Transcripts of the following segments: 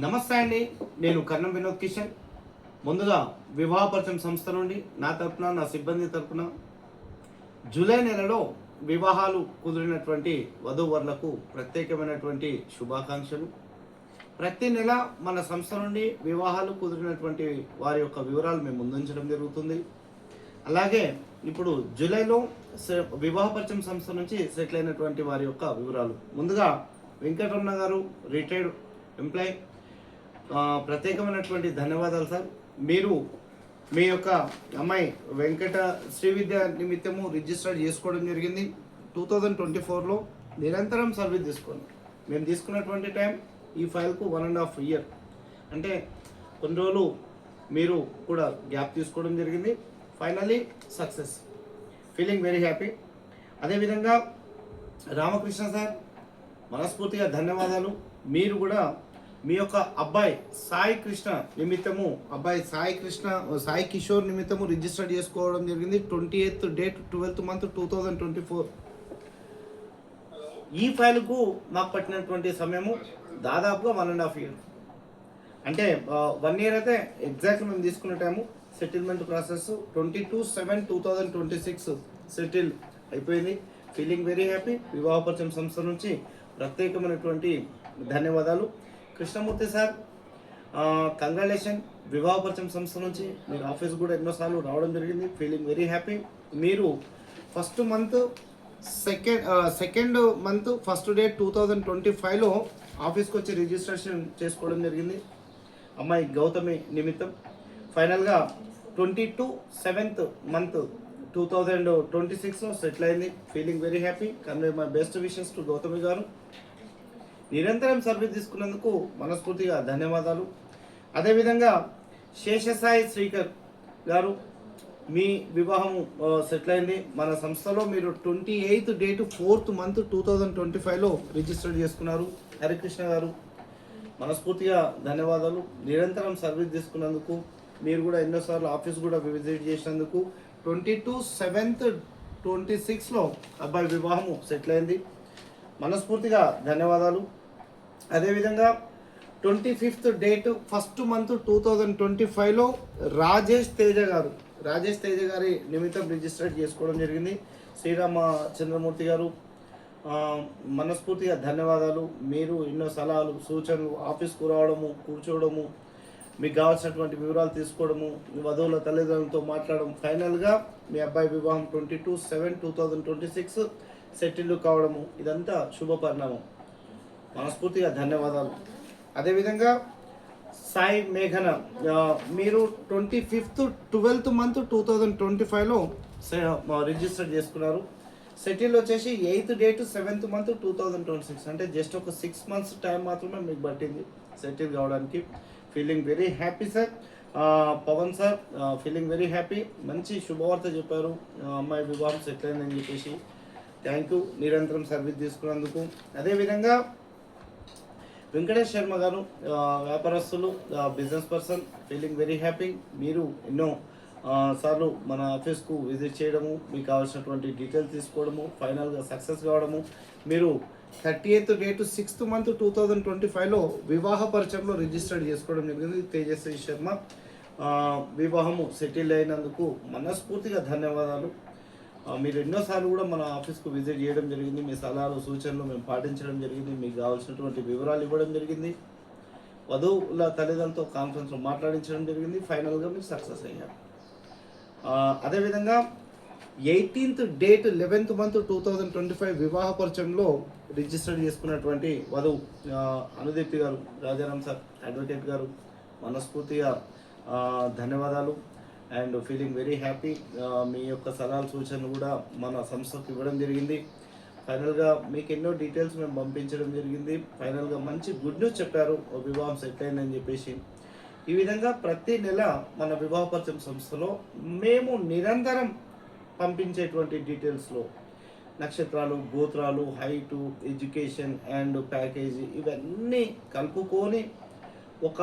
నమస్తే అండి. నేను కర్ణం వినోద్ కిషన్. ముందుగా వివాహ పరిచయం సంస్థ నుండి నా తరపున, నా సిబ్బంది తరపున జూలై నెలలో వివాహాలు కుదిరినటువంటి వధూవరులకు ప్రత్యేకమైనటువంటి శుభాకాంక్షలు. ప్రతి నెల మన సంస్థ నుండి వివాహాలు కుదిరినటువంటి వారి యొక్క వివరాలు మేము ముందుంచడం జరుగుతుంది. అలాగే ఇప్పుడు జూలైలో వివాహ పరిచయం సంస్థ నుంచి సెటిల్ అయినటువంటి వారి యొక్క వివరాలు. ముందుగా వెంకటరమణ గారు, రిటైర్డ్ ఎంప్లాయ్. ప్రత్యేకమైనటువంటి ధన్యవాదాలు సార్. మీరు మీ యొక్క అమ్మాయి వెంకట శ్రీ విద్య నిమిత్తము రిజిస్టర్ చేసుకోవడం జరిగింది 2024లో. నిరంతరం సర్వీస్ తీసుకోండి. మేము తీసుకున్నటువంటి టైం ఈ ఫైల్కు 1.5 year. అంటే కొన్ని రోజులు మీరు కూడా గ్యాప్ తీసుకోవడం జరిగింది. Finally success. Feeling very happy. అదేవిధంగా రామకృష్ణ సార్, మనస్ఫూర్తిగా ధన్యవాదాలు. మీరు కూడా మీ యొక్క అబ్బాయి సాయి కృష్ణ నిమిత్తము, సాయి కిషోర్ నిమిత్తము రిజిస్టర్ చేసుకోవడం జరిగింది 28th date 12th month 2024. ఈ ఫైల్కు మాకు పట్టినటువంటి సమయము దాదాపుగా 1.5 year. అంటే 1 year అయితే ఎగ్జాక్ట్ మేము తీసుకున్న టైము. సెటిల్మెంట్ ప్రాసెస్ 22/7/2026 సెటిల్ అయిపోయింది. Feeling very happy. వివాహ పరిచయం సంస్థ నుంచి ప్రత్యేకమైనటువంటి ధన్యవాదాలు. Krishnamurthy sir, congratulation. వివాహ పరిచయం సంస్థ నుంచి మీరు ఆఫీస్ కూడా ఎన్నోసార్లు రావడం జరిగింది. Feeling very happy. మీరు first month second month first date 2025లో ఆఫీస్కి వచ్చి రిజిస్ట్రేషన్ చేసుకోవడం జరిగింది అమ్మాయి గౌతమి నిమిత్తం. ఫైనల్గా 22/7 month 2026లో సెటిల్ అయింది. Feeling very happy. Convey my best wishes to Gautami గారు. నిరంతరం సర్వీస్ తీసుకున్నందుకు మనస్ఫూర్తిగా ధన్యవాదాలు. అదేవిధంగా శేషసాయి శ్రీకర్ గారు, మీ వివాహము సెటిల్ అయింది మన సంస్థలో. మీరు 28th date 4th month 2025లో register చేసుకున్నారు. హరికృష్ణ గారు, మనస్ఫూర్తిగా ధన్యవాదాలు. నిరంతరం సర్వీస్ తీసుకున్నందుకు, మీరు కూడా ఎన్నోసార్లు ఆఫీస్ కూడా విజిట్ చేసినందుకు. 22/7/26లో అబ్బాయి వివాహము సెటిల్ అయింది. మనస్ఫూర్తిగా ధన్యవాదాలు. అదేవిధంగా 25th date 1st month 2025లో Rajesh Teja గారి నిమిత్తం రిజిస్టర్ చేసుకోవడం జరిగింది. శ్రీరామ చంద్రమూర్తి గారు, మనస్ఫూర్తిగా ధన్యవాదాలు. మీరు ఎన్నో సలహాలు, సూచనలు, ఆఫీస్కు రావడము, కూర్చోవడము, మీకు కావాల్సినటువంటి వివరాలు తీసుకోవడము, వధువుల తల్లిదండ్రులతో మాట్లాడడం, ఫైనల్గా మీ అబ్బాయి వివాహం 22/7/2026 సెటిల్ కావడము, ఇదంతా శుభ పరిణామం. మనస్ఫూర్తిగా ధన్యవాదాలు. అదేవిధంగా సాయి మేఘన, మీరు 25th 12th month 2025లో రిజిస్టర్ చేసుకున్నారు. సెటిల్ వచ్చేసి 8th date 7th month 2026. అంటే జస్ట్ ఒక 6 months టైం మాత్రమే మీకు పట్టింది సెటిల్ కావడానికి. Feeling very happy sir. Pawan sir, feeling very happy. మంచి శుభవార్త చెప్పారు, అమ్మాయి వివాహం సెటిల్ అయిందని చెప్పేసి. థ్యాంక్ యూ నిరంతరం సర్వీస్ తీసుకున్నందుకు. అదేవిధంగా వెంకటేష్ శర్మ గారు, వ్యాపారస్తులు, business person, feeling very happy. మీరు ఎన్నో సార్లు మన ఆఫీస్కు విజిట్ చేయడము, మీకు కావాల్సినటువంటి డీటెయిల్స్ తీసుకోవడము, ఫైనల్గా సక్సెస్ కావడము. మీరు 30th date 6th month 2025లో వివాహ పరిచయంలో రిజిస్టర్ చేసుకోవడం జరిగింది. తేజస్వి శర్మ, వివాహము సెటిల్ అయినందుకు మనస్ఫూర్తిగా ధన్యవాదాలు. మీరు ఎన్నోసార్లు కూడా మన ఆఫీస్కు విజిట్ చేయడం జరిగింది. మీ సలహాలు, సూచనలు మేము పాటించడం జరిగింది. మీకు కావాల్సినటువంటి వివరాలు ఇవ్వడం జరిగింది. వధువుల తల్లిదండ్రులతో కాన్ఫరెన్స్లో మాట్లాడించడం జరిగింది. ఫైనల్గా మీరు సక్సెస్ అయ్యారు. అదేవిధంగా 18th date 11th month 2025 వివాహ పరిచయంలో రిజిస్టర్ చేసుకున్నటువంటి వధువు అనుదీప్తి గారు, రాజారాం సార్, అడ్వకేట్ గారు, మనస్ఫూర్తిగా ధన్యవాదాలు. And feeling very happy. మీ యొక్క సలహాలు, సూచనలు కూడా మన సంస్థకు ఇవ్వడం జరిగింది. ఫైనల్గా మీకు ఎన్నో డీటెయిల్స్ మేము పంపించడం జరిగింది. ఫైనల్గా మంచి గుడ్ న్యూస్ చెప్పారు, వివాహం సెట్ అయిందని చెప్పేసి. ఈ విధంగా ప్రతి నెల మన వివాహ పరిచయం సంస్థలో మేము నిరంతరం పంపించేటువంటి డీటెయిల్స్లో నక్షత్రాలు, గోత్రాలు, హైటు, ఎడ్యుకేషన్ అండ్ ప్యాకేజీ ఇవన్నీ కలుపుకొని ఒక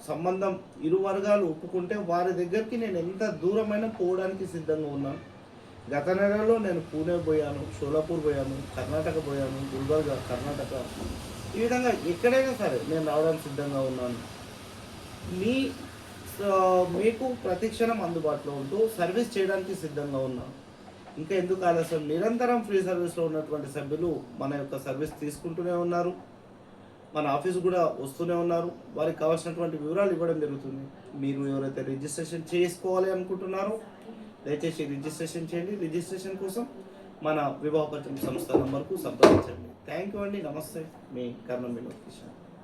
సంబంధం ఇరు వర్గాలు ఒప్పుకుంటే వారి దగ్గరికి నేను ఎంత దూరమైనా పోవడానికి సిద్ధంగా ఉన్నాను. గత నెలలో నేను పూణే పోయాను, షోలాపూర్ పోయాను, కర్ణాటక పోయాను, గుల్బర్గా కర్ణాటక, ఈ విధంగా ఎక్కడైనా సరే నేను రావడానికి సిద్ధంగా ఉన్నాను. మీ మీకు ప్రతిక్షణం అందుబాటులో ఉంటూ సర్వీస్ చేయడానికి సిద్ధంగా ఉన్నాను. ఇంకా ఎందుకు ఆలస్యం, నిరంతరం ఫ్రీ సర్వీస్లో ఉన్నటువంటి సభ్యులు మన యొక్క సర్వీస్ తీసుకుంటూనే ఉన్నారు, మన ఆఫీస్ కూడా వస్తూనే ఉన్నారు. వారికి కావాల్సినటువంటి వివరాలు ఇవ్వడం జరుగుతుంది. మీరు ఎవరైతే రిజిస్ట్రేషన్ చేసుకోవాలి అనుకుంటున్నారో దయచేసి రిజిస్ట్రేషన్ చేయండి. రిజిస్ట్రేషన్ కోసం మన వివాహ పరిచయం సంస్థ నంబర్కు సంప్రదించండి. థ్యాంక్ యూ అండి. నమస్తే, మీ కర్ణం వినోద్ కిషన్.